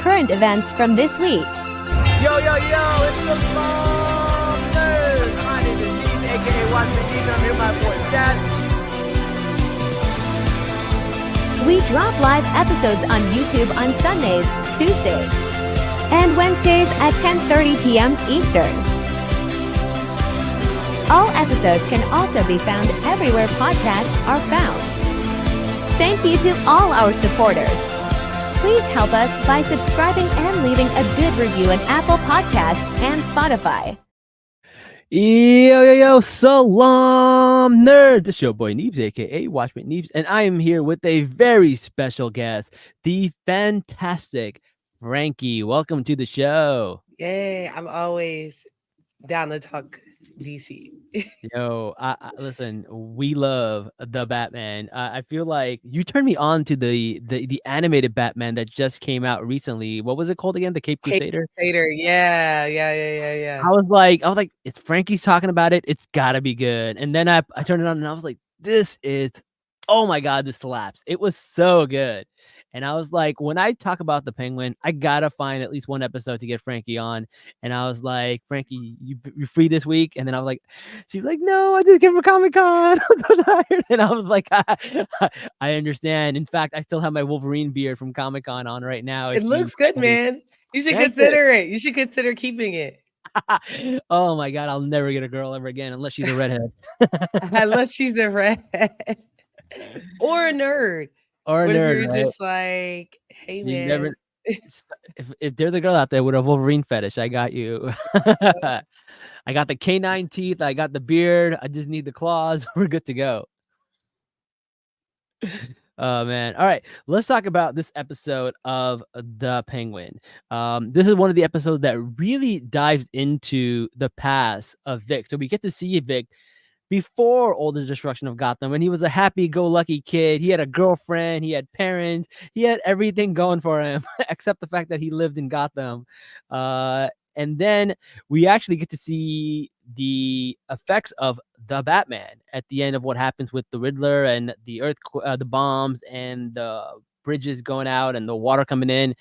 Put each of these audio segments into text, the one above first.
current events from this week. Yo, it's the Salaam Nerds. My name is Steve, aka Watchman Steve, and I'm here with my boy Chad. We drop live episodes on YouTube on Sundays, Tuesdays, and Wednesdays at 10:30 p.m. Eastern. All episodes can also be found everywhere podcasts are found. Thank you to all our supporters. Please help us by subscribing and leaving a good review on Apple Podcasts and Spotify. Yo, Salaam Nerd. This is your boy Neebs, aka Watchman Neebs, and I am here with a very special guest, the fantastic Frankie. Welcome to the show. Yay, I'm always down to talk DC. Yo, listen, we love the Batman. I feel like you turned me on to the animated Batman that just came out recently. What was it called again? The Cape Crusader? Yeah. I was like, it's Frankie's talking about it. It's gotta be good. And then I turned it on and I was like, oh my God, this slaps. It was so good. And I was like, when I talk about the Penguin, I gotta find at least one episode to get Frankie on. And I was like, Frankie, you're free this week? And then I was like, she's like, no, I just came from Comic-Con. I'm so tired. And I was like, I understand. In fact, I still have my Wolverine beard from Comic-Con on right now. It looks good, man. You should consider it. You should consider keeping it. Oh my God, I'll never get a girl ever again unless she's a redhead. Unless she's a redhead. Or a nerd. Or a what nerd, if you're right? just like, hey, man. If there's a girl out there with a Wolverine fetish, I got you. I got the canine teeth. I got the beard. I just need the claws. We're good to go. Oh, man. All right. Let's talk about this episode of The Penguin. This is one of the episodes that really dives into the past of Vic. So we get to see Vic before all the destruction of Gotham, when he was a happy-go-lucky kid. He had a girlfriend, he had parents, he had everything going for him, except the fact that he lived in Gotham. And then we actually get to see the effects of the Batman at the end of what happens with the Riddler and the the bombs and the bridges going out and the water coming in.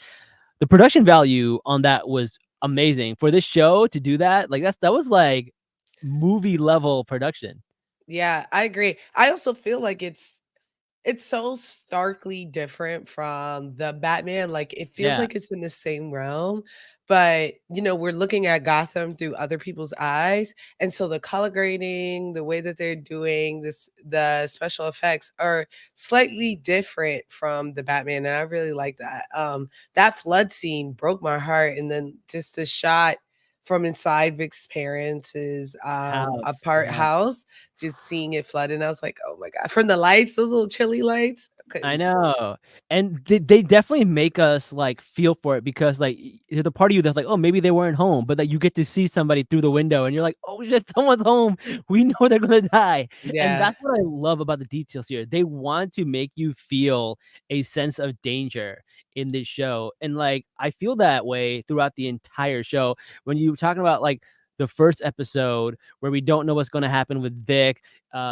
The production value on that was amazing. For this show to do that, that was like movie level production. Yeah, I agree. I also feel like it's so starkly different from the Batman. Like it feels like it's in the same realm, but we're looking at Gotham through other people's eyes. And so the color grading, the way that they're doing this, the special effects are slightly different from the Batman. And I really like that. That flood scene broke my heart. And then just the shot from inside Vic's parents' house, just seeing it flood. And I was like, oh my God, from the lights, those little chilly lights. I know. And they definitely make us like feel for it, because like the part of you that's like, oh, maybe they weren't home, but like you get to see somebody through the window and you're like, oh shit, someone's home. We know they're gonna die. Yeah. And that's what I love about the details here. They want to make you feel a sense of danger in this show. And like I feel that way throughout the entire show. When you're talking about like the first episode where we don't know what's going to happen with Vic,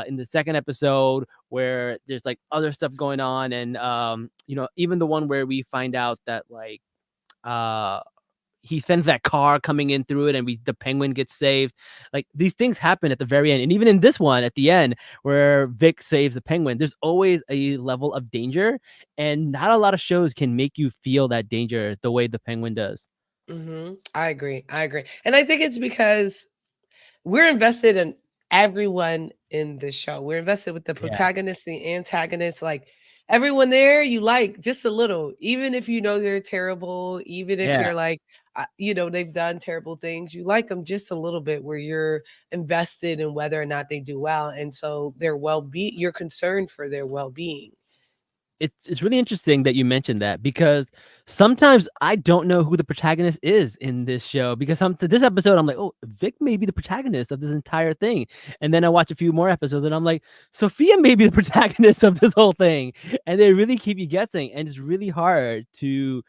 in the second episode where there's like other stuff going on, and even the one where we find out that like he sends that car coming in through it and the Penguin gets saved. Like these things happen at the very end. And even in this one at the end where Vic saves the Penguin, there's always a level of danger, and not a lot of shows can make you feel that danger the way the Penguin does. I agree. And I think it's because we're invested in everyone in the show. We're invested with the protagonist, the antagonist, like everyone there you like just a little, even if they're terrible, even if you're like, they've done terrible things, you like them just a little bit, where you're invested in whether or not they do well. And so their well-being, you're concerned for their well-being. It's really interesting that you mentioned that, because sometimes I don't know who the protagonist is in this show, because this episode I'm like, oh, Vic may be the protagonist of this entire thing, and then I watch a few more episodes and I'm like, Sophia may be the protagonist of this whole thing, and they really keep you guessing, and it's really hard to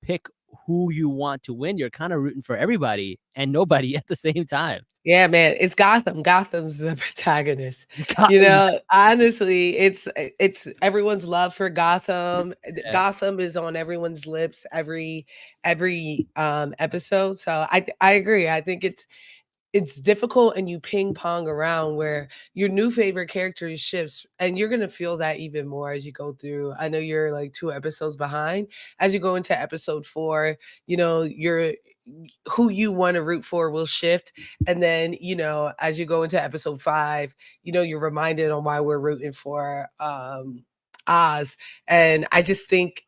pick who you want to win. You're kind of rooting for everybody and nobody at the same time. Yeah, man, it's Gotham. Gotham's the protagonist. You Gotham, know, honestly, it's everyone's love for Gotham. yeah, Gotham is on everyone's lips every episode. So I agree. I think it's difficult and you ping pong around where your new favorite character shifts and you're going to feel that even more as you go through. I know you're like 2 episodes behind. As you go into episode 4, you know, you're who you want to root for will shift. And then, you know, as you go into episode 5, you know, you're reminded on why we're rooting for Oz. And I just think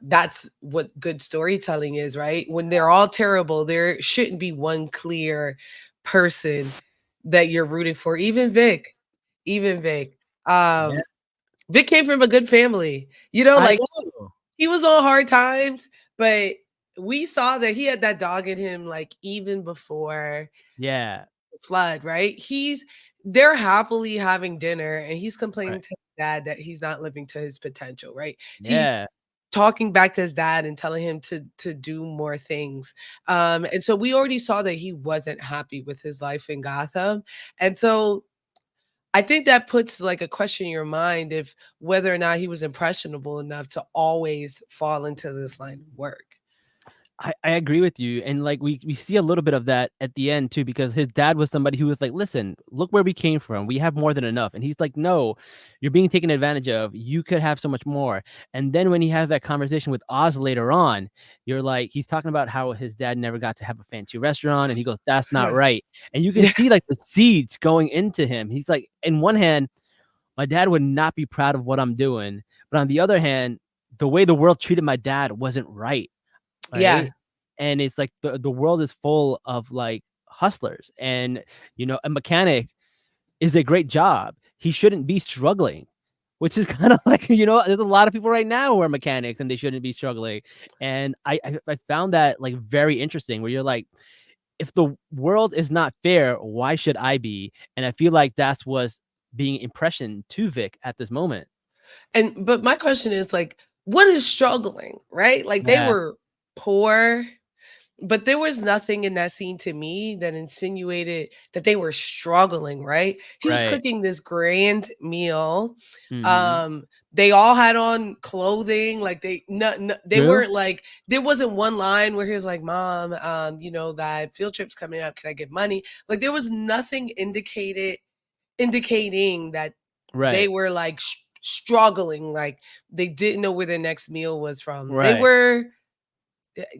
that's what good storytelling is, right? When they're all terrible, there shouldn't be one clear person that you're rooting for. Even Vic, even Vic. yeah. Vic came from a good family. You know, I like know. he was on hard times, but we saw that he had that dog in him, like even before Yeah, the flood, right? They're happily having dinner and he's complaining right. to his dad that he's not living to his potential, right? He Yeah. talking back to his dad and telling him to do more things. And so we already saw that he wasn't happy with his life in Gotham. And so I think that puts like a question in your mind if whether or not he was impressionable enough to always fall into this line of work. I agree with you. And like we see a little bit of that at the end too, because his dad was somebody who was like, listen, look where we came from. We have more than enough. And he's like, no, you're being taken advantage of. You could have so much more. And then when he has that conversation with Oz later on, you're like, he's talking about how his dad never got to have a fancy restaurant. And he goes, that's not Yeah. right. And you can Yeah. see like the seeds going into him. He's like, in one hand, my dad would not be proud of what I'm doing. But on the other hand, the way the world treated my dad wasn't right. Yeah. Right? And it's like the world is full of like hustlers, and a mechanic is a great job. He shouldn't be struggling, which is kind of like, there's a lot of people right now who are mechanics and they shouldn't be struggling. And I found that like very interesting, where you're like, if the world is not fair, why should I be? And I feel like that's what's being impression to Vic at this moment. But my question is like, what is struggling, right? Like they Yeah, were poor, but there was nothing in that scene to me that insinuated that they were struggling, right? He was right. cooking this grand meal. Hmm. Um, they all had on clothing, like they True. weren't like there wasn't one line where he was like, "Mom, you know that field trip's coming up. Can I get money?" Like there was nothing indicating that they Right. were like struggling, like they didn't know where their next meal was from. They Right. were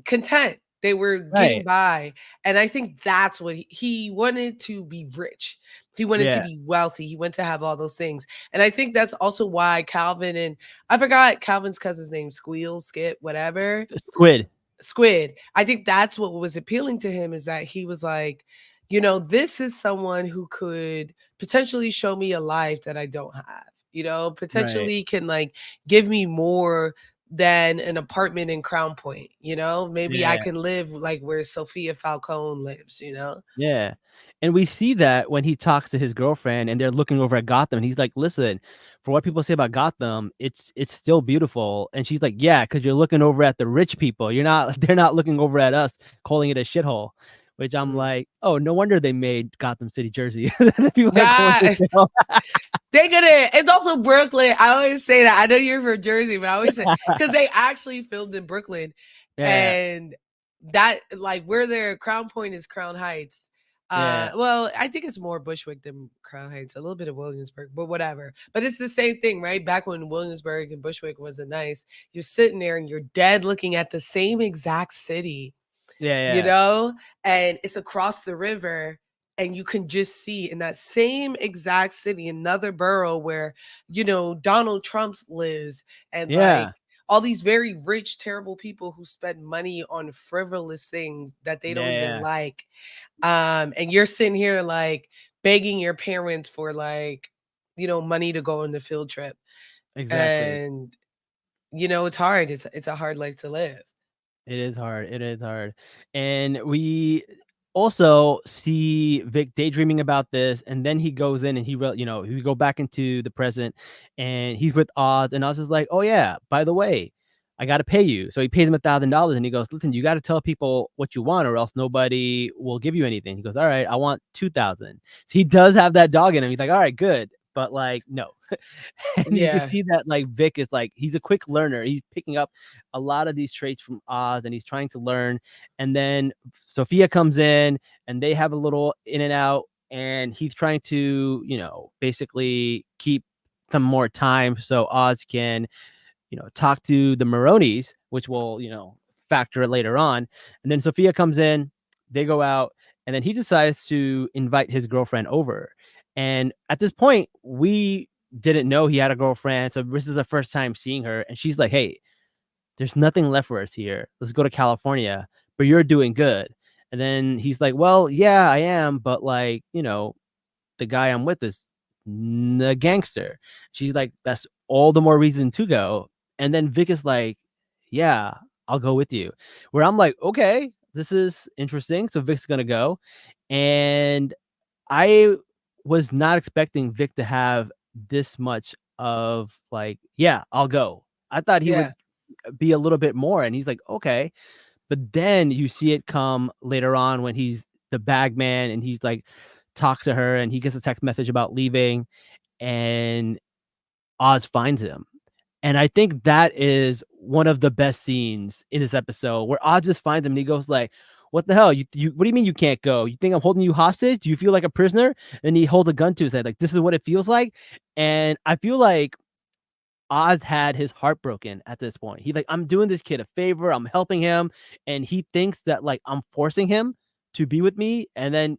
content. They were getting Right. by. And I think that's what he wanted to be rich. He wanted to Yeah. be wealthy. He wanted to have all those things. And I think that's also why Calvin and I forgot Calvin's cousin's name, Squeal, Skip, whatever. Squid. Squid. I think that's what was appealing to him is that he was like, you know, this is someone who could potentially show me a life that I don't have, you know, Right. potentially can like give me more than an apartment in Crown Point, you know, maybe I Yeah. can live like where Sophia Falcone lives, you know? Yeah. And we see that when he talks to his girlfriend and they're looking over at Gotham, and he's like, listen, for what people say about Gotham, it's still beautiful. And she's like, yeah, because you're looking over at the rich people. You're not they're not looking over at us, calling it a shithole. Which I'm Mm. like, oh, no wonder they made Gotham City, Jersey. People are going to Nah, jail. they gonna it's also Brooklyn. I always say that. I know you're from Jersey, but I always say because they actually filmed in Brooklyn Yeah. and that like where their Crown Point is Crown Heights. Yeah. Well, I think it's more Bushwick than Crown Heights, a little bit of Williamsburg, but whatever. But it's the same thing, right? Back when Williamsburg and Bushwick wasn't nice, you're sitting there and you're dead looking at the same exact city, Yeah. you Yeah. know, and it's across the river. And you can just see in that same exact city, another borough where, you know, Donald Trump lives and like Yeah. all these very rich, terrible people who spend money on frivolous things that they don't even Yeah. like. And you're sitting here like begging your parents for like, you know, money to go on the field trip. Exactly. And, you know, it's hard. It's a hard life to live. It is hard. It is hard. And we also see Vic daydreaming about this, and then he goes in and we go back into the present, and he's with Oz, and Oz is like, "Oh yeah, by the way, I got to pay you. So he pays him $1,000 and he goes, listen, you got to tell people what you want or else nobody will give you anything. He goes, all right, I want 2,000. So he does have that dog in him. He's like, all right, good. But like, no. And you can Yeah. see that like Vic is like, he's a quick learner. He's picking up a lot of these traits from Oz and he's trying to learn. And then Sophia comes in and they have a little in and out and he's trying to, basically keep some more time so Oz can talk to the Maronis, which will, factor it later on. And then Sophia comes in, they go out, and then he decides to invite his girlfriend over. And at this point, we didn't know he had a girlfriend. So this is the first time seeing her. And she's like, hey, there's nothing left for us here. Let's go to California, but you're doing good. And then he's like, well, yeah, I am. But like, the guy I'm with is a gangster. She's like, that's all the more reason to go. And then Vic is like, yeah, I'll go with you. Where I'm like, okay, this is interesting. So Vic's gonna go. And I was not expecting Vic to have this much of like, yeah, I'll go. I thought he Yeah. would be a little bit more. And he's like, okay. But then you see it come later on when he's the bag man and he's like talks to her and he gets a text message about leaving and Oz finds him. And I think that is one of the best scenes in this episode where Oz just finds him and he goes like, what the hell? You what do you mean you can't go? You think I'm holding you hostage? Do you feel like a prisoner? And he holds a gun to his head, like, this is what it feels like. And I feel like Oz had his heart broken at this point. He like, I'm doing this kid a favor, I'm helping him, and he thinks that like I'm forcing him to be with me. And then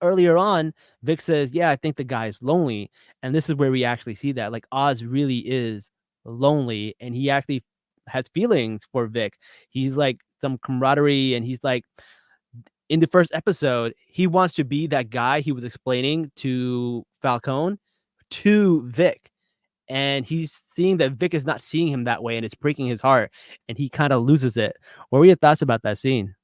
earlier on, Vic says, yeah, I think the guy is lonely. And this is where we actually see that. Like Oz really is lonely and he actually has feelings for Vic. He's like some camaraderie and he's like in the first episode, he wants to be that guy he was explaining to Falcone to Vic. And he's seeing that Vic is not seeing him that way and it's breaking his heart and he kind of loses it. What were your thoughts about that scene?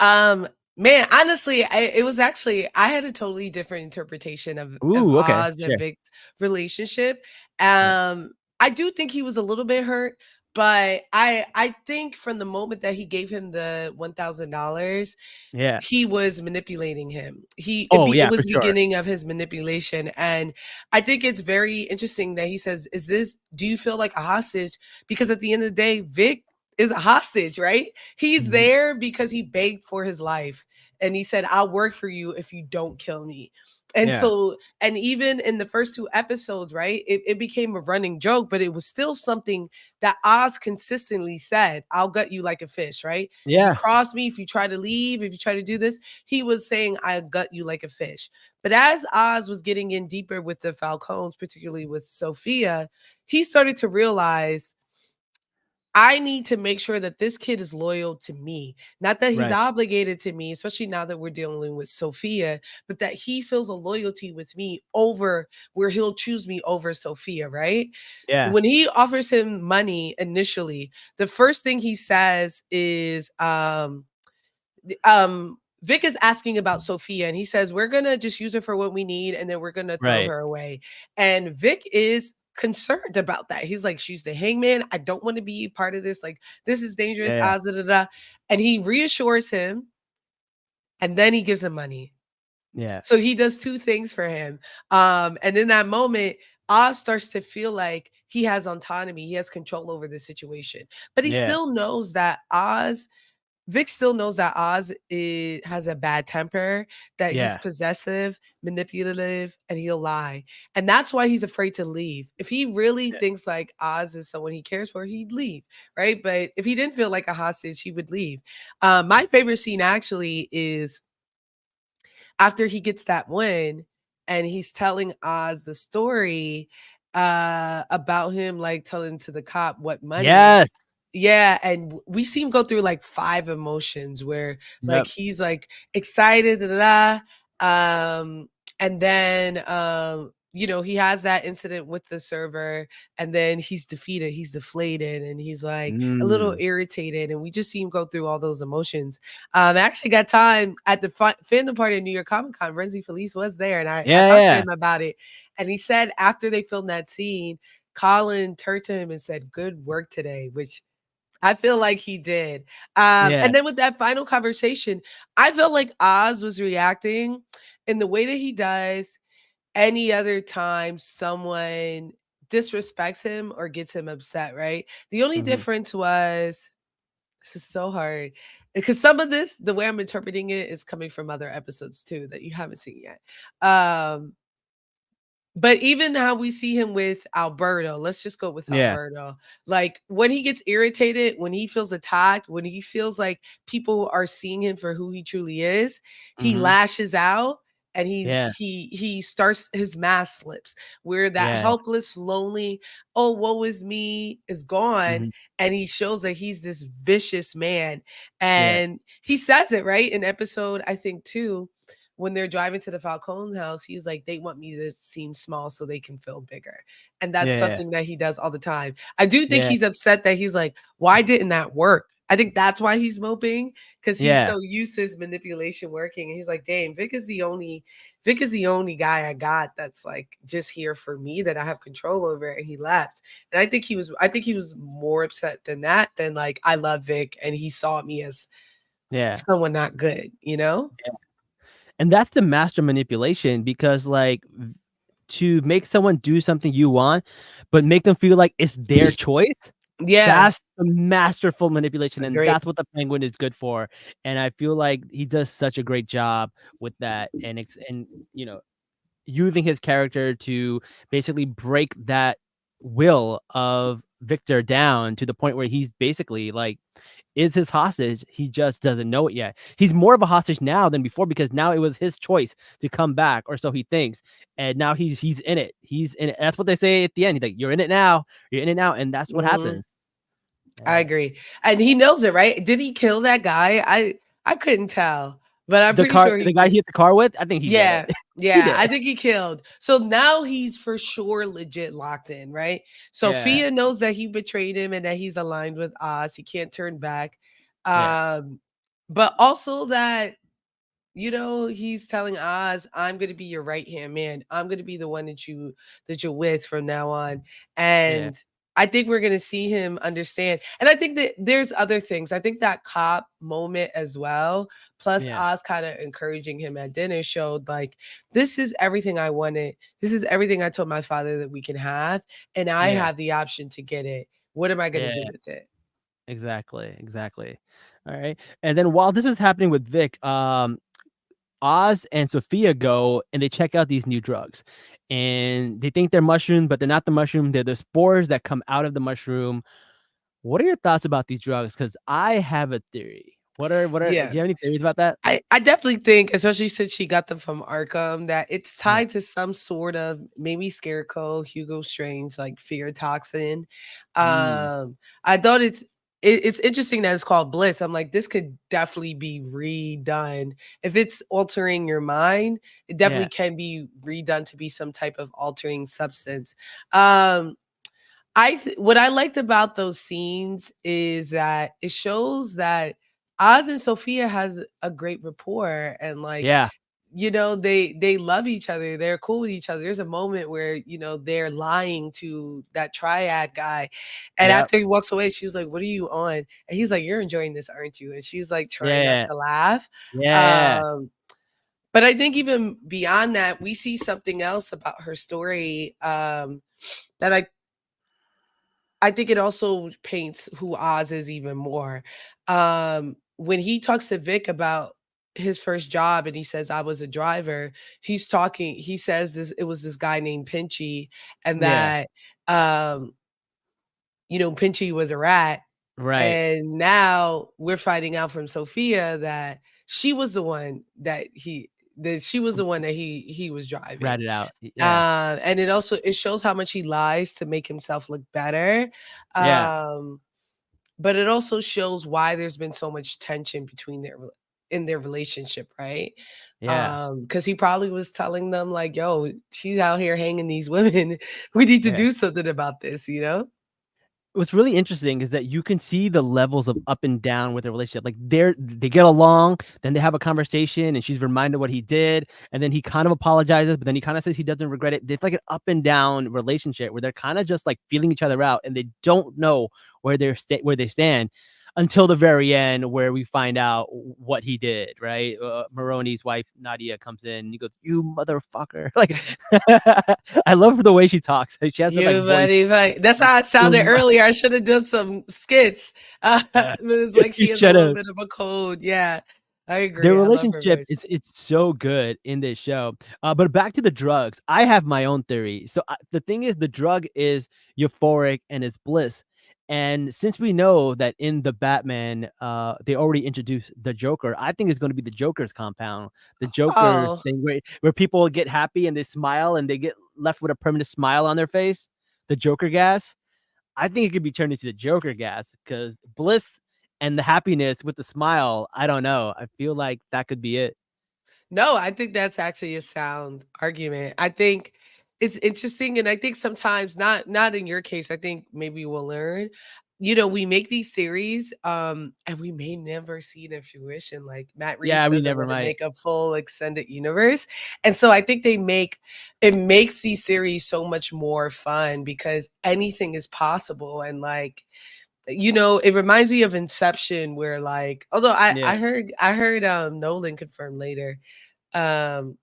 Um, Man, honestly, it was actually I had a totally different interpretation of Ooh, okay. Oz and Sure. Vic's relationship. Yeah. I do think he was a little bit hurt, but I think from the moment that he gave him the $1,000, Yeah. he was manipulating him. Oh, It yeah, for was the sure. beginning of his manipulation, and I think it's very interesting that he says, "Is this? Do you feel like a hostage?" Because at the end of the day, Vic is a hostage, right? He's Mhm. there because he begged for his life, and he said, "I'll work for you if you don't kill me." And Yeah. so, and even in the first two episodes, right, it became a running joke, but it was still something that Oz consistently said, "I'll gut you like a fish," right? If you Yeah. cross me, if you try to leave, if you try to do this, he was saying, "I gut you like a fish." But as Oz was getting in deeper with the Falcons, particularly with Sophia, he started to realize, I need to make sure that this kid is loyal to me. Not that he's Right. obligated to me, especially now that we're dealing with Sophia, but that he feels a loyalty with me over where he'll choose me over Sophia, right? Yeah. When he offers him money initially, the first thing he says is, Vic is asking about Sophia, and he says, "We're gonna just use her for what we need, and then we're gonna throw Right. her away." And Vic is concerned about that. He's like, "She's the hangman. I don't want to be part of this. Like, this is dangerous." Yeah. Da, da, da. And he reassures him, and then he gives him money. Yeah. So he does two things for him. And in that moment, Oz starts to feel like he has autonomy, he has control over the situation. But he Yeah. still knows that Vic still knows that has a bad temper, that he's Yeah. possessive, manipulative, and he'll lie. And that's why he's afraid to leave. If he really Yeah. thinks like Oz is someone he cares for, he'd leave, right? But if he didn't feel like a hostage, he would leave. My favorite scene actually is after he gets that win and he's telling Oz the story about him like telling to the cop what money. Yes. Yeah, and we see him go through like 5 emotions where like Yep. he's like excited, da, da, da, and then he has that incident with the server, and then he's defeated, he's deflated, and he's like a little Mm. irritated, and we just see him go through all those emotions. I actually got time at the fandom party at New York Comic Con. Renzi Felice was there, and I Yeah, talked to yeah. him about it, and he said after they filmed that scene, Colin turned to him and said, "Good work today," which I feel like he did. Yeah. And then with that final conversation, I felt like Oz was reacting in the way that he does any other time someone disrespects him or gets him upset, right? The only Hmm. difference was, this is so hard because some of this, the way I'm interpreting it, is coming from other episodes too that you haven't seen yet. But even how we see him with Alberto, let's just go with Yeah. Alberto. Like when he gets irritated, when he feels attacked, when he feels like people are seeing him for who he truly is, he Hmm. lashes out and Yeah. he starts, his mask slips, where that Yeah. helpless, lonely, oh woe is me is gone, Hmm. and he shows that he's this vicious man. Yeah. And he says it right in episode, I think, 2, when they're driving to the Falcone's house, he's like, they want me to seem small so they can feel bigger. And that's Yeah. something that he does all the time. I do think Yeah. he's upset that he's like, why didn't that work? I think that's why he's moping, because he's Yeah. so used to his manipulation working. And he's like, dang, Vic is the only guy I got that's like just here for me, that I have control over. And he left. And I think he was more upset than that, than like, I love Vic and he saw me as Yeah. someone not good, you know? And that's the master manipulation because like to make someone do something you want, but make them feel like it's their choice. Yeah, That's the masterful manipulation, and agree. that's what the Penguin is good for. And I feel like he does such a great job with that, and using his character to basically break that will of Victor down to the point where he's basically like is his hostage. He just doesn't know it yet. He's more of a hostage now than before because now it was his choice to come back, or so he thinks. And now he's in it. He's in it. That's what they say at the end. He's like, "You're in it now. You're in it now," and that's what Mhm. happens. I Yeah. agree. And he knows it, right? Did he kill that guy? I couldn't tell, but I'm The pretty car, sure the he guy did. he hit the car with, I think he did it. Yeah. He Yeah, I did. think he killed. So now he's for sure legit locked in, right? Yeah. Sophia knows that he betrayed him and that he's aligned with Oz. He can't turn back. Yeah. Um, but also that, he's telling Oz, "I'm gonna be your right hand man. I'm gonna be the one that you're with from now on." Yeah. And I think we're gonna see him understand. And I think that there's other things. I think that cop moment as well, plus Yeah. Oz kind of encouraging him at dinner, showed like, this is everything I wanted. This is everything I told my father that we can have, and I Yeah. have the option to get it. What am I gonna do Yeah. with it? Exactly. Exactly. All right. And then while this is happening with Vic, Oz and Sophia go and they check out these new drugs. And they think they're mushroom, but they're not the mushroom. They're the spores that come out of the mushroom. What are your thoughts about these drugs? Because I have a theory. Do Yeah. you have any theories about that? I definitely think, especially since she got them from Arkham, that it's Yeah. tied to some sort of maybe Scarecrow, Hugo Strange, like fear toxin. Mm, I thought it's interesting that it's called Bliss. I'm like, this could definitely be redone. If it's altering your mind, it definitely yeah. can be redone to be some type of altering substance. Um, what I liked about those scenes is that it shows that Oz and Sophia has a great rapport, and like, Yeah. they love each other. They're cool with each other. There's a moment where, they're lying to that triad guy. And Yep. after he walks away, she was like, "What are you on?" And he's like, "You're enjoying this, aren't you?" And she's like trying not Yeah. to laugh. Yeah. Yeah. Um, but I think even beyond that, we see something else about her story, that I think it also paints who Oz is even more. When he talks to Vic about his first job and he says, "I was a driver," he says it was this guy named Pinchy, and Yeah. that, um, Pinchy was a rat. Right. And now we're finding out from Sophia that she was the one that he was Rat driving. it out. Yeah. And it shows how much he lies to make himself look better. Yeah. Um, but it also shows why there's been so much tension in their relationship, right? Yeah. Because he probably was telling them like, "Yo, she's out here hanging these women. We need to Yeah. do something about this," you know? what's really interesting is that you can see the levels of up and down with the relationship. Like they get along, then they have a conversation, and she's reminded what he did, and then he kind of apologizes, but then he kind of says he doesn't regret it. It's like an up and down relationship where they're kind of just like feeling each other out, and they don't know where they stand until the very end, where we find out what he did. Right, Maroni's wife Nadia comes in, and he goes, "You motherfucker!" Like, I love the way she talks. She has that like You voice. buddy, buddy. That's how I sounded earlier. I should have done some skits. But it's like You she has a should little have. bit of a code. Yeah, I Their agree. I love her relationship voice. is it's so good in this show. But back to the drugs. I have my own theory. So the thing is, the drug is euphoric and it's bliss. And since we know that in the Batman, they already introduced the Joker, I think it's going to be the Joker's compound, the Joker's Oh, thing where people get happy and they smile and they get left with a permanent smile on their face. The Joker gas. I think it could be turned into the Joker gas because bliss and the happiness with the smile. I don't know. I feel like that could be it. no, I think that's actually a sound argument. I think it's interesting, and I think sometimes not in your case. I think maybe we'll learn. We make these series, and we may never see it in fruition. Like Matt Reeves Yeah, we doesn't never want to might. make a full extended universe, and so I think it makes these series so much more fun because anything is possible, and like it reminds me of Inception, where like although I Yeah, I heard I heard Nolan confirm later, um,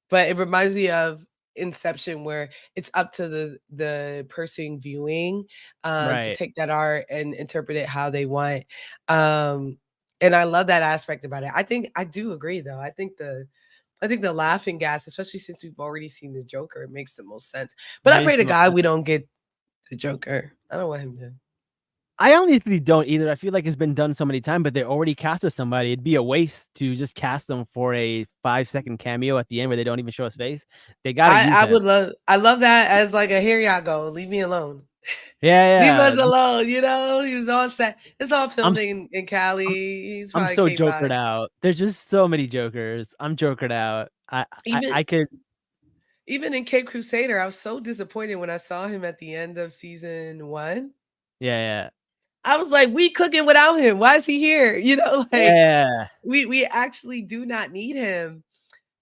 but it reminds me of Inception, where it's up to the person viewing, to right. take that art and interpret it how they want. Um, and I love that aspect about it. I do agree though. I think the laughing gas, especially since we've already seen the Joker, it makes the most sense. But I pray Makes to the most God sense. we don't get the Joker. I don't want him to. I honestly don't either. I feel like it's been done so many times, but they already casted somebody. It'd be a waste to just cast them for a 5-second cameo at the end where they don't even show his face. They got to I use I him. would love I love that as like a here y'all go. Leave me alone. Leave Yeah, us yeah. alone, He was all set. It's all I'm filmed s- in Cali. I'm He's I'm probably so came jokered by. out. There's just so many jokers. I'm jokered out. Even I could. even in Cape Crusader, I was so disappointed when I saw him at the end of season 1. Yeah, I was like, "We cooking without him. Why is he here?" Like yeah. we actually do not need him.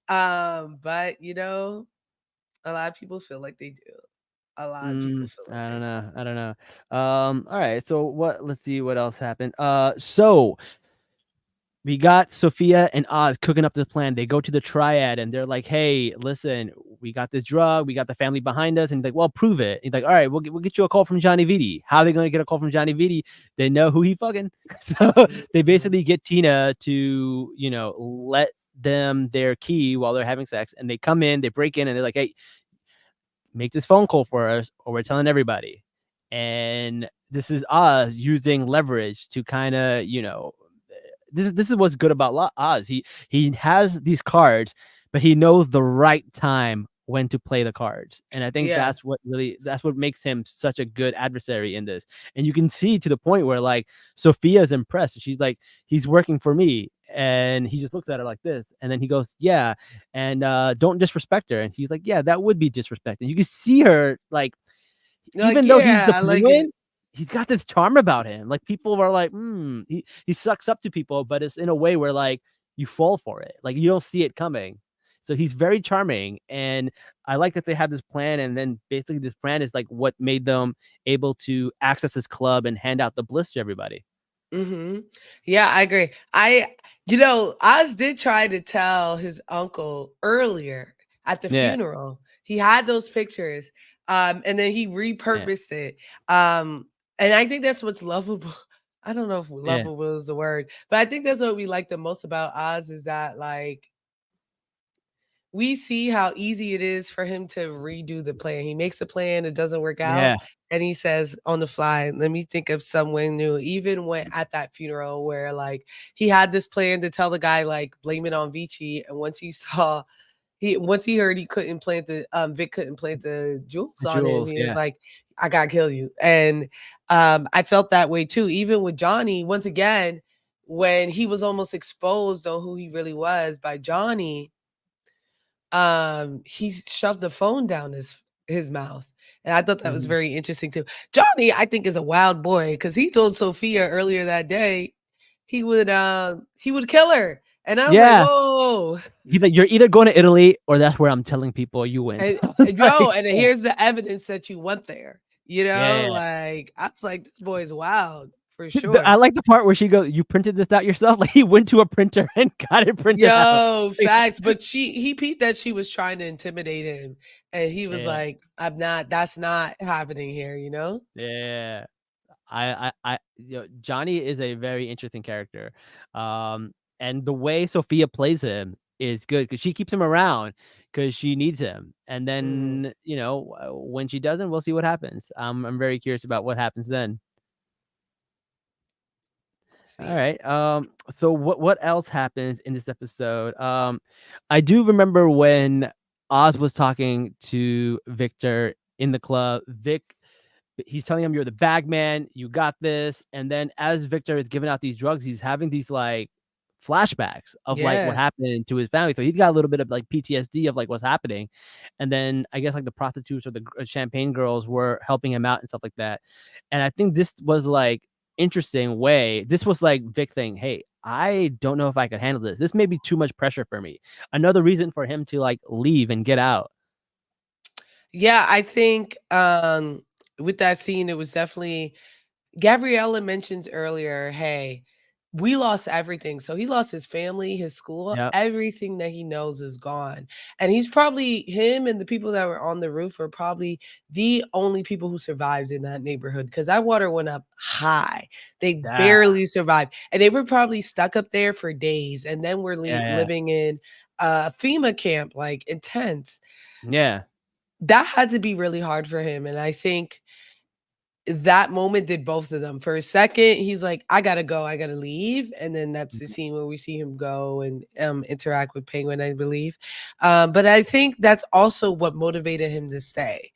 But a lot of people feel like they do. A lot of people feel like I they don't do. know. I don't know. All right. So what? Let's see what else happened. So we got Sophia and Oz cooking up this plan. They go to the triad and they're like, "Hey, listen, we got this drug. We got the family behind us." And he's like, "Well, prove it." He's like, "All right, we'll get you a call from Johnny Vitti." How are they going to get a call from Johnny Vitti? They know who he fucking. So they Mhm. basically get Tina to, let them their key while they're having sex, and they come in, they break in, and they're like, "Hey, make this phone call for us, or we're telling everybody." And this is Oz using leverage to kind of, this is what's good about Oz. He has these cards, but he knows the right time when to play the cards. And I think Yeah. that's what makes him such a good adversary in this. And you can see to the point where like Sophia's impressed. She's like, he's working for me. And he just looks at her like this. And then he goes, "Yeah. And don't disrespect her." And he's like, "Yeah, that would be disrespect." And you can see her like, You're like, even though he's the "Yeah, I like it." penguin, he's got this charm about him. Like people are like, he sucks up to people, but it's in a way where like you fall for it. Like you don't see it coming. So he's very charming. And I like that they have this plan. And then basically this plan is like what made them able to access this club and hand out the bliss to everybody. Mhm. Yeah, I agree. Oz did try to tell his uncle earlier at the Yeah. funeral. He had those pictures, and then he Yeah. repurposed it. And I think that's what's lovable. I don't know if Yeah. lovable is the word, but I think that's what we like the most about Oz is that like we see how easy it is for him to redo the plan. He makes a plan, it doesn't work out, Yeah. and he says on the fly, "Let me think of someone new." Even when at that funeral where like he had this plan to tell the guy like blame it on Vici, and once he heard he couldn't plant the Vic couldn't plant the jewels The on him, jewels. he was Yeah. like, "I gotta kill you." And I felt that way too. Even with Johnny, once again, when he was almost exposed on who he really was by Johnny, he shoved the phone down his mouth. And I thought that was Mhm. very interesting too. Johnny, I think, is a wild boy because he told Sophia earlier that day he would kill her. And I was like, Yeah. whoa. He's like, "You're either going to Italy or that's where I'm telling people you went." I was Yo, like, and "Oh." here's the evidence that you went there. You know, Yeah. like I was like, this boy's wild for I sure. like the part where she goes, "You printed this out yourself?" Like, he went to a printer and got it printed out. Yo, facts. But he peeped that she was trying to intimidate him. And he was Yeah. like, that's not happening here, you know? Yeah. Johnny is a very interesting character. And the way Sophia plays him is good because she keeps him around because she needs him. And Mhm. then, when she doesn't, we'll see what happens. I'm very curious about what happens then. All Sweet. right. So what else happens in this episode? I do remember when Oz was talking to Victor in the club. He's telling him, "You're the bag man, you got this." And then as Victor is giving out these drugs, he's having these like flashbacks of like what Yeah. happened to his family. So he's got a little bit of like PTSD of like what's happening. And then I guess like the prostitutes or the champagne girls were helping him out and stuff like that. And I think this was like interesting way. This was like Vic saying, "Hey, I don't know if I could handle this. This may be too much pressure for me." Another reason for him to like leave and get out. Yeah, I think with that scene, it was definitely Gabriella mentions earlier, hey, we lost everything. So he lost his family, his school, Yep. everything that he knows is gone. And he's probably him and the people that were on the roof are probably the only people who survived in that neighborhood because that water went up high. They Yeah. barely survived. And they were probably stuck up there for days. And then we're Yeah. living in a FEMA camp, like intense. Yeah. That had to be really hard for him. And I think that moment did both of them. For a second, he's like, "I gotta go, I gotta leave," and then that's the Mhm. scene where we see him go and, interact with Penguin, I believe. But I think that's also what motivated him to stay.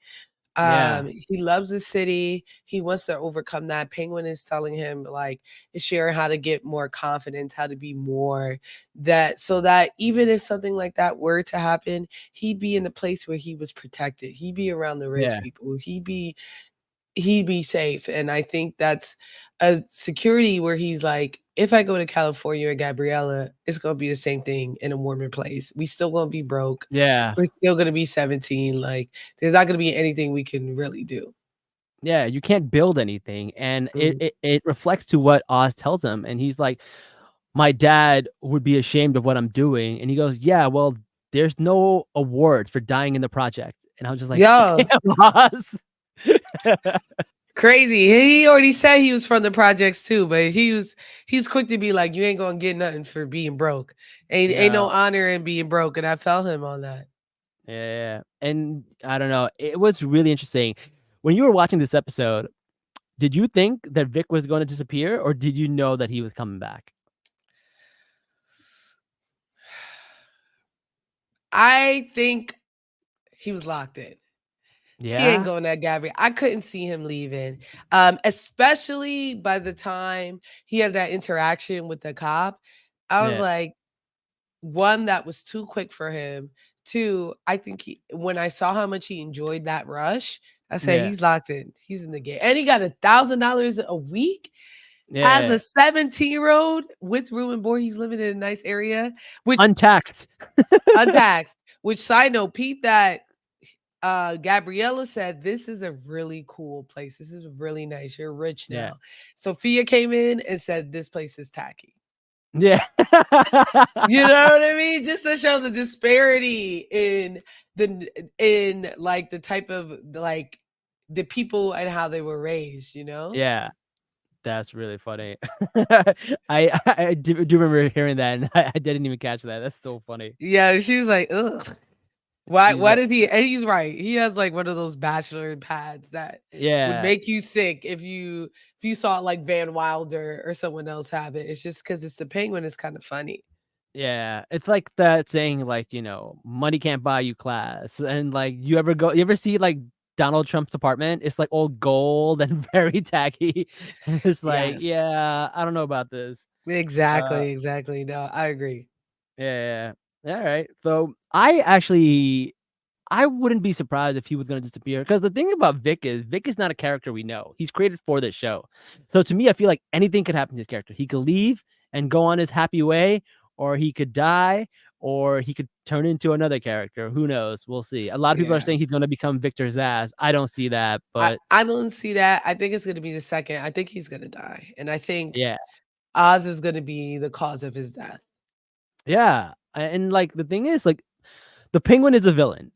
Yeah. He loves the city, he wants to overcome that. Penguin is telling him, like, share how to get more confidence, how to be more that so that even if something like that were to happen, he'd be in a place where he was protected. He'd be around the rich Yeah. people. He'd be safe. And I think that's a security where he's like, if I go to California or Gabriella, it's gonna be the same thing in a warmer place. We still gonna be broke. Yeah. We're still gonna be 17. Like, there's not gonna be anything we can really do. Yeah, you can't build anything, and it Mhm. it it reflects to what Oz tells him, and he's like, "My dad would be ashamed of what I'm doing," and he goes, "Yeah, well, there's no awards for dying in the project," and I was just like, Yo, "Damn, Oz." crazy. He already said he was from the projects too, but he was quick to be like, you ain't gonna get nothing for being broke. Ain't no No. honor in being broke. And I felt him on that. Yeah, and I don't know, it was really interesting. When you were watching this episode, did you think that Vic was gonna disappear, or did you know that he was coming back? I think he was locked in. He ain't Yeah? going that Gabby. I couldn't see him leaving, especially by the time he had that interaction with the cop. I was Yeah, like, one, that was too quick for him. Two, I think when I saw how much he enjoyed that rush, I said yeah, he's locked in. He's in the game, and he got $1,000 a week as yeah. a 17-year-old with room and board. He's living in a nice area, which Untaxed. untaxed. Which side note, peep that Gabriella said, "This is a really cool place. This is really nice. You're rich Yeah. now." Sophia came in and said, "This place is tacky." Yeah. You know what I mean? Just to show the disparity in like the type of like the people and how they were raised, you know? Yeah, that's really funny. I do remember hearing that, and I didn't even catch that. That's so funny. Yeah, she was like, "Ugh. Why She's why like, does he?" And he's right. He has like one of those bachelor pads that would yeah, make you sick if you saw like Van Wilder or someone else have it. It's just because it's the penguin is kind of funny. yeah. It's like that saying, like, money can't buy you class. And like, you ever see like Donald Trump's apartment? It's like all gold and very tacky. And it's like, Yes. yeah, I don't know about this. Uh, Exactly. No, I agree. yeah. All right. So I actually I wouldn't be surprised if he was going to disappear. Because the thing about Vic is not a character we know. He's created for this show. So to me, I feel like anything could happen to his character. He could leave and go on his happy way, or he could die, or he could turn into another character. Who knows? We'll see. A lot of people are Yeah. saying he's going to become Victor Zsasz. I don't see that, but I don't see that. I think it's gonna be the second. I think he's gonna die, and I think yeah. Oz is gonna be the cause of his death. Yeah. And like the thing is, like, the Penguin is a villain.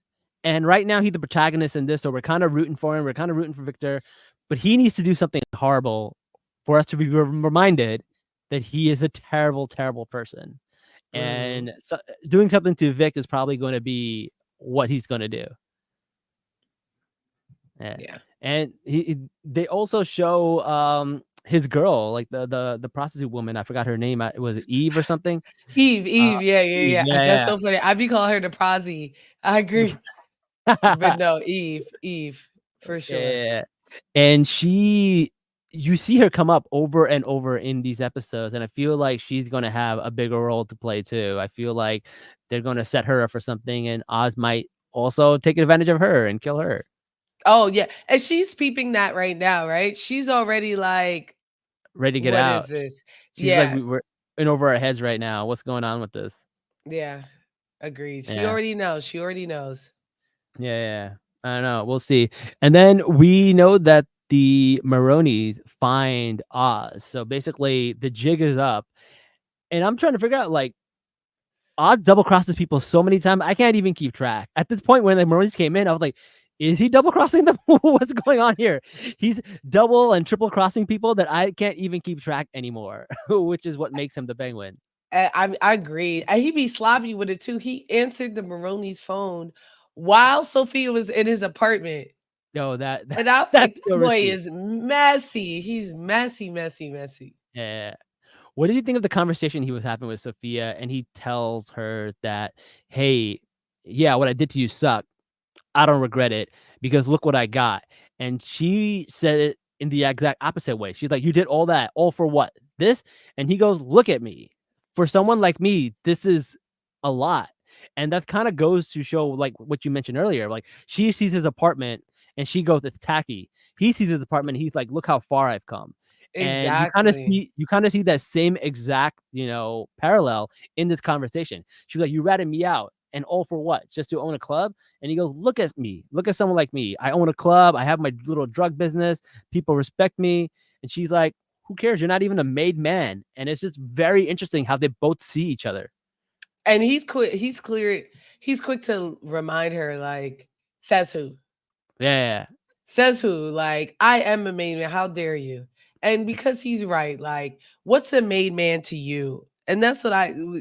And right now he's the protagonist in this, so we're kind of rooting for him. We're kind of rooting for Victor, but he needs to do something horrible for us to be reminded that he is a terrible, terrible person. Mhm. And so, doing something to Vic is probably going to be what he's going to do. Yeah. Yeah. And they also show his girl, like the prostitute woman. I forgot her name. It was Eve or something. Uh, Eve, yeah, Eve, yeah, yeah. That's yeah, so funny. I be calling her the Prozzy. I agree. But yeah. no, Eve, for sure. Yeah. And you see her come up over and over in these episodes, and I feel like she's gonna have a bigger role to play too. I feel like they're gonna set her up for something, and Oz might also take advantage of her and kill her. Oh, yeah, and she's peeping that right now, right? She's already like, Ready to get "What out. is this?" She's like, Yeah, we're in over our heads right now. What's going on with this? yeah, agreed. She Yeah. already knows, she already knows. Yeah. I don't know. We'll see. And then we know that the Maronis find Oz. So basically the jig is up. And I'm trying to figure out, like, Oz double crosses people so many times, I can't even keep track. At this point, when the Maroons came in, I was like, is he double crossing them? What's going on here? He's double and triple crossing people that I can't even keep track anymore, which is what makes him the Penguin. I agree, and he be sloppy with it too. He answered the Maroney's phone while Sophia was in his apartment, No, and I was that's like, "This so boy risky. is messy. He's messy, messy, messy." Yeah. What did you think of the conversation he was having with Sophia? And he tells her that, hey, yeah, what I did to you sucked. I don't regret it because look what I got. And she said it in the exact opposite way. She's like, you did all that, all for what? This? And he goes, look at me. For someone like me, this is a lot. And that kind of goes to show, like what you mentioned earlier. Like, she sees his apartment and she goes, it's tacky. He sees his apartment, he's like, look how far I've come. And Exactly. you kind of see that same exact, parallel in this conversation. She was like, you ratted me out. And all for what? Just to own a club? And he goes, look at me. Look at someone like me. I own a club. I have my little drug business. People respect me. And she's like, who cares? You're not even a made man. And it's just very interesting how they both see each other. And he's quick to remind her, like, says who? Yeah. Says who? Like, I am a made man. How dare you? And because he's right, like, what's a made man to you? And that's what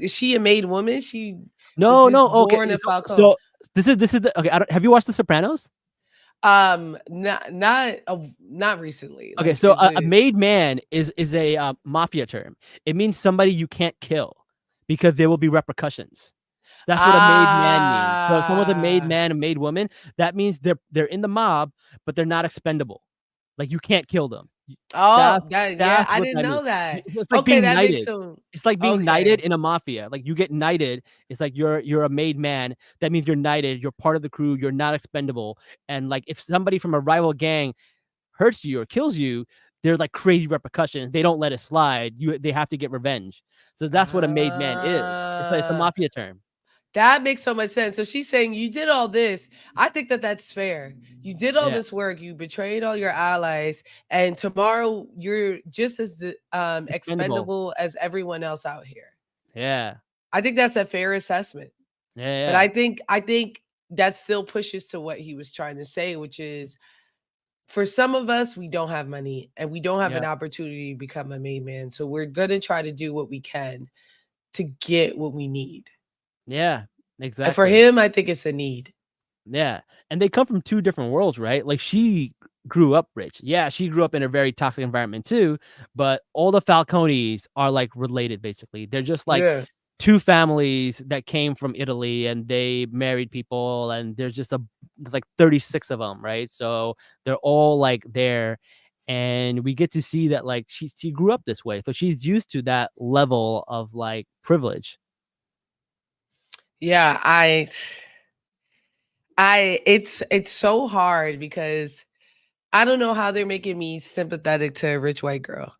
is she a made woman? She was No, just no. Okay. born a Falcon. So this is the okay. Have you watched The Sopranos? Not recently. Okay. Like, So is a it made man is a mafia term. It means somebody you can't kill because there will be repercussions. That's what a made man means. So if someone's a made ah man, a made woman, that means they're in the mob, but they're not expendable. Like, you can't kill them. oh That's that yeah, that's I what didn't that means. know that. It's like Okay, being that makes knighted. some It's like being knighted okay. in a mafia. Like, you get knighted. It's like you're a made man. That means you're knighted. You're part of the crew. You're not expendable. And like, if somebody from a rival gang hurts you or kills you, they're like crazy repercussions. They don't let it slide. They have to get revenge. So that's what a made man is. It's a Ah. mafia term. That makes so much sense. So she's saying you did all this. I think that that's fair. You did all Yeah. this work. You betrayed all your allies, and tomorrow you're just as Expendable. expendable as everyone else out here. Yeah. I think that's a fair assessment. Yeah. But Yeah. I think that still pushes to what he was trying to say, which is for some of us, we don't have money and we don't have Yeah. an opportunity to become a made man. So we're gonna try to do what we can to get what we need. Yeah, And for exactly. him, I think it's a need. Yeah, and they come from 2 different worlds, right? Like, she grew up rich. Yeah, she grew up in a very toxic environment too, but all the Falcones are, like, related, basically. They're just, like, Yeah. 2 families that came from Italy, and they married people, and there's just like, 36 of them, right? So, they're all, like, there, and we get to see that, like, she grew up this way, so she's used to that level of, like, privilege. Yeah, It's so hard because I don't know how they're making me sympathetic to a rich white girl.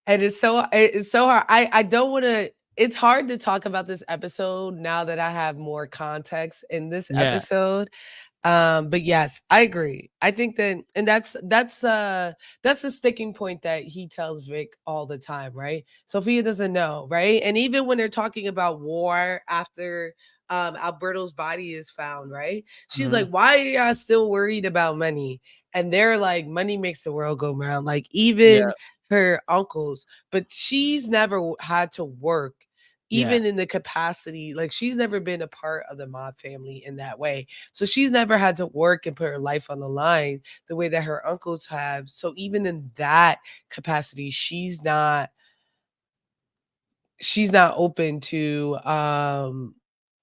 And it's so hard. I don't want to. It's hard to talk about this episode now that I have more context in this Yeah. episode. But yes, I agree. I think that, and that's a sticking point that he tells Vic all the time, right? Sophia doesn't know, right? And even when they're talking about war after Alberto's body is found, right? She's Mhm. like, "Why are y'all still worried about money?" And they're like, "Money makes the world go round." Like Yeah. even her uncles, but she's never had to work Yeah. even in the capacity, like she's never been a part of the mob family in that way. So she's never had to work and put her life on the line the way that her uncles have. So even in that capacity, she's not open to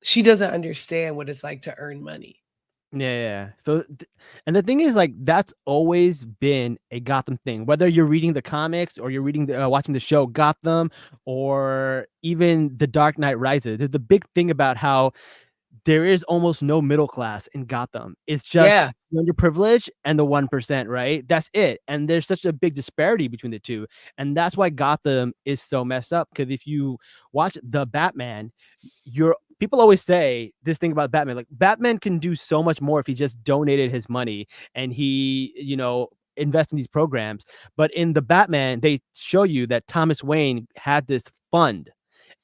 she doesn't understand what it's like to earn money. Yeah, yeah. So, and the thing is, like, that's always been a Gotham thing. Whether you're reading the comics or you're reading watching the show Gotham, or even The Dark Knight Rises, there's the big thing about how there is almost no middle class in Gotham. It's just Yeah, the underprivileged and the 1%, right? That's it. And there's such a big disparity between the two. And that's why Gotham is so messed up. Because if you watch the Batman, you're people always say this thing about Batman. Like, Batman can do so much more if he just donated his money and he, invest in these programs. But in the Batman, they show you that Thomas Wayne had this fund,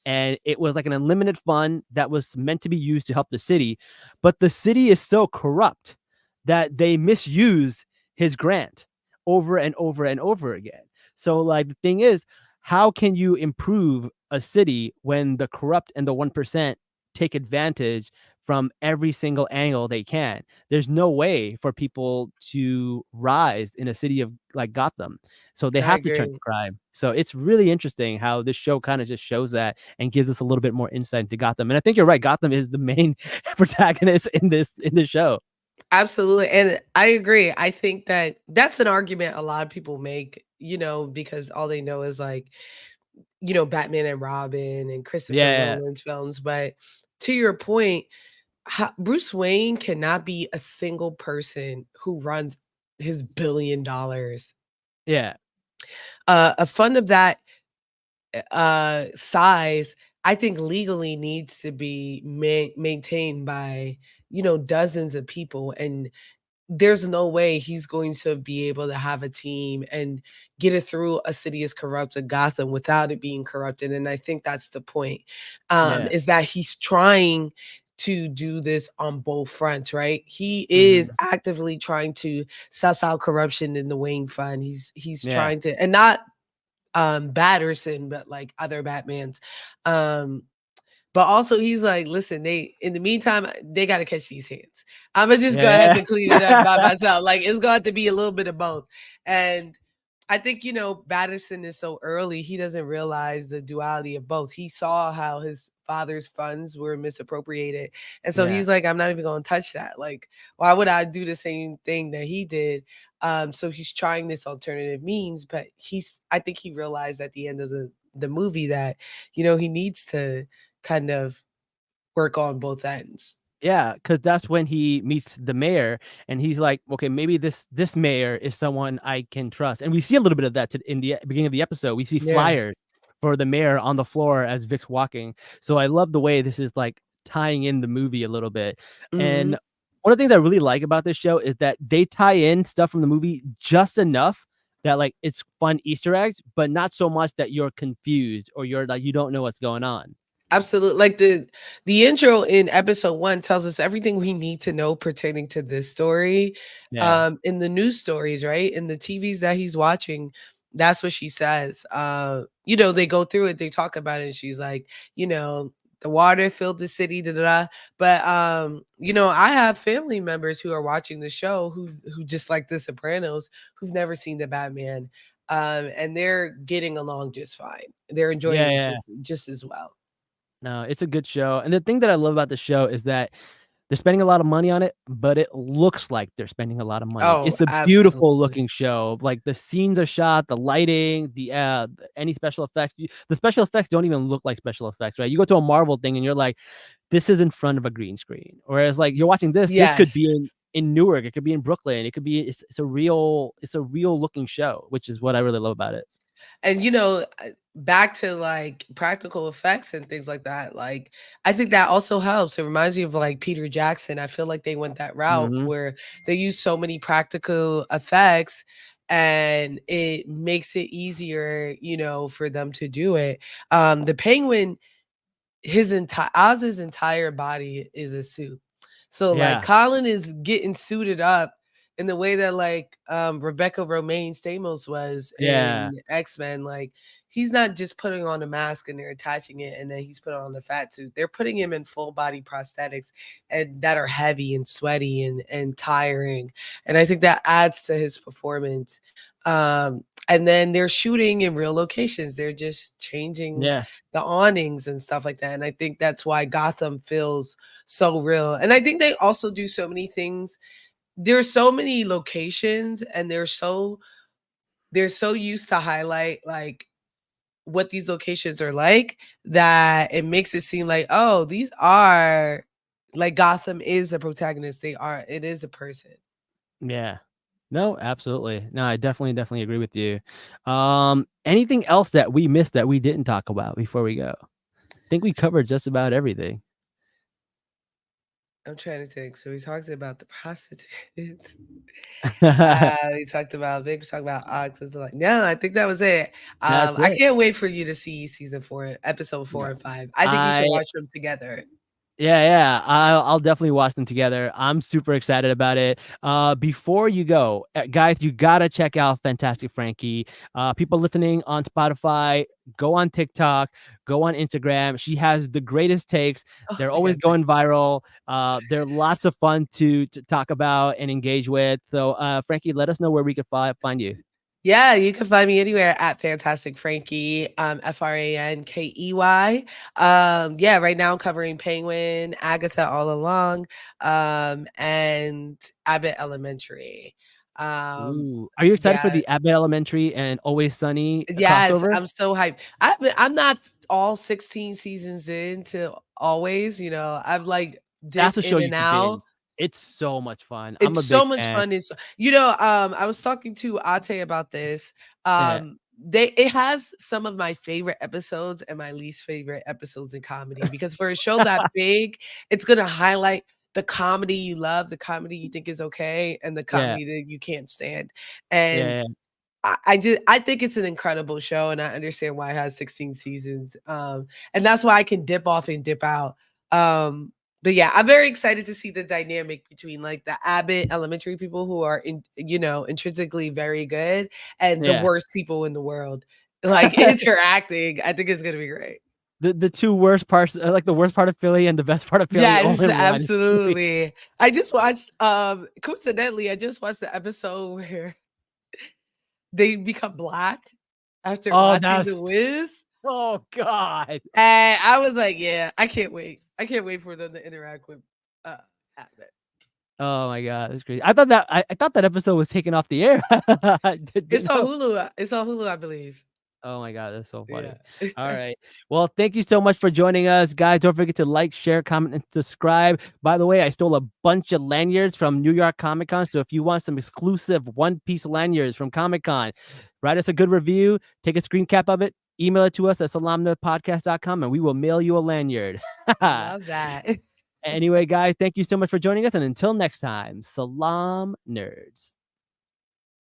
and it was like an unlimited fund that was meant to be used to help the city, but the city is so corrupt that they misuse his grant over and over and over again. So, like, the thing is, how can you improve a city when the corrupt and the 1% take advantage from every single angle they can? There's no way for people to rise in a city of like Gotham. So they I have to turn to agree. crime. So it's really interesting how this show kind of just shows that and gives us a little bit more insight into Gotham. And I think you're right. Gotham is the main protagonist in this show. Absolutely. And I agree. I think that that's an argument a lot of people make, because all they know is like, Batman and Robin and Christopher Yeah, Nolan's films. But to your point, Bruce Wayne cannot be a single person who runs his $1 billion. yeah, A fund of that size, I think legally needs to be maintained by, dozens of people. And there's no way he's going to be able to have a team and get it through a city as corrupt as Gotham without it being corrupted. And I think that's the point, yeah. is that he's trying to do this on both fronts, right? He is Mhm. actively trying to suss out corruption in the Wayne Fund. He's Yeah, trying to, and not Batterson, but like other Batmans. Um, but also he's like, listen, they in the meantime, they gotta catch these hands. I'ma just go ahead yeah, and clean it up by myself. Like it's gonna have to be a little bit of both. And I think, Batterson is so early, he doesn't realize the duality of both. He saw how his father's funds were misappropriated. And so yeah, he's like, I'm not even gonna touch that. Like, why would I do the same thing that he did? So he's trying this alternative means, but I think he realized at the end of the movie that, he needs to kind of work on both ends. yeah. Because that's when he meets the mayor, and he's like, okay, maybe this mayor is someone I can trust. And we see a little bit of that in the beginning of the episode. We see Yeah. flyers for the mayor on the floor as Vic's walking. So I love the way this is like tying in the movie a little bit. Mhm. And one of the things I really like about this show is that they tie in stuff from the movie just enough that, like, it's fun Easter eggs, but not so much that you're confused or you're like you don't know what's going on. Absolutely. Like the intro in episode 1 tells us everything we need to know pertaining to this story. Yeah, In the news stories, right? In the TVs that he's watching, that's what she says. They go through it, they talk about it, and she's like, the water filled the city, da da da. But I have family members who are watching the show who just like the Sopranos, who've never seen the Batman. And they're getting along just fine. They're yeah, enjoying it yeah. just as well. No, it's a good show. And the thing that I love about the show is that they're spending a lot of money on it, but it looks like they're spending a lot of money. Oh, It's a beautiful absolutely. looking show. Like, the scenes are shot, the lighting, any special effects. The special effects don't even look like special effects, right? You go to a Marvel thing and you're like, this is in front of a green screen. Whereas like you're watching this could Yes. be in Newark, it could be in Brooklyn, it could be it's a real looking show, which is what I really love about it. And back to like practical effects and things like that. Like I think that also helps. It reminds me of like Peter Jackson. I feel like they went that route Mhm. where they use so many practical effects and it makes it easier, for them to do it. The penguin, Oz's entire body is a suit. So like Yeah. Colin is getting suited up in the way that like Rebecca Romaine Stamos was Yeah. in X-Men. Like he's not just putting on a mask and they're attaching it and then he's putting on the fat suit. They're putting him in full body prosthetics and that are heavy and sweaty and tiring. And I think that adds to his performance. And then they're shooting in real locations. They're just changing Yeah. the awnings and stuff like that. And I think that's why Gotham feels so real. And I think they also do so many things. There's so many locations and they're so used to highlight like what these locations are like that it makes it seem like, oh, these are like Gotham is a protagonist. It is a person. Yeah. No, absolutely. No, I definitely agree with you. Anything else that we missed that we didn't talk about before we go? I think we covered just about everything. I'm trying to think. So we talked about the prostitutes. That's We talked about Vic. We talked about Ox. Was like, no, I think that was it. I it. can't wait for you to see season 4, episode 4 Yeah. and 5. I think you should I watch them together. Yeah, I'll definitely watch them together. I'm super excited about it. Before you go, guys, you gotta check out Fantastic Frankie. People listening on Spotify, go on TikTok, go on Instagram. She has the greatest takes. Oh They're my always god, going viral. They're lots of fun to talk about and engage with. So, Frankie, let us know where we can find you. yeah, you can find me anywhere at Fantastic Frankie, Frankey. Yeah, right now I'm covering Penguin, Agatha all along, and Abbott Elementary. Um, Ooh, are you excited for yeah, the Abbott Elementary and Always Sunny yes, crossover? I'm so hyped. I'm not all 16 seasons into Always, I've like That's dipped a show in you and could binge. out. It's so much fun. I'm It's a so big much fan. fun. I was talking to Ate about this. Yeah. It has some of my favorite episodes and my least favorite episodes in comedy because for a show that big, it's gonna highlight the comedy you love, the comedy you think is okay, and the Yeah. comedy that you can't stand. Yeah, And yeah. I think it's an incredible show, and I understand why it has 16 seasons. And that's why I can dip off and dip out. But yeah, I'm very excited to see the dynamic between like the Abbott Elementary people who are intrinsically very good and the Yeah. worst people in the world like interacting. I think it's gonna be great. The two worst parts, like the worst part of Philly and the best part of Philly all Yes, in one. It's really absolutely. I just watched coincidentally, I just watched the episode where they become black after Oh, watching The that's Wiz. oh god. And I was like, "Yeah, I can't wait. I can't wait for them to interact with, Abbott." Oh my god, that's crazy. I thought that episode was taken off the air. I It's didn't on know. Hulu. It's on Hulu, I believe. Oh my god, that's so funny. Yeah. All right. Well, thank you so much for joining us, guys. Don't forget to like, share, comment, and subscribe. By the way, I stole a bunch of lanyards from New York Comic Con. So if you want some exclusive one-piece lanyards from Comic Con, write us a good review, take a screen cap of it, email it to us at salamnapodcast.com, and we will mail you a lanyard. Love that. Anyway, guys, thank you so much for joining us. And until next time, Salam Nerds.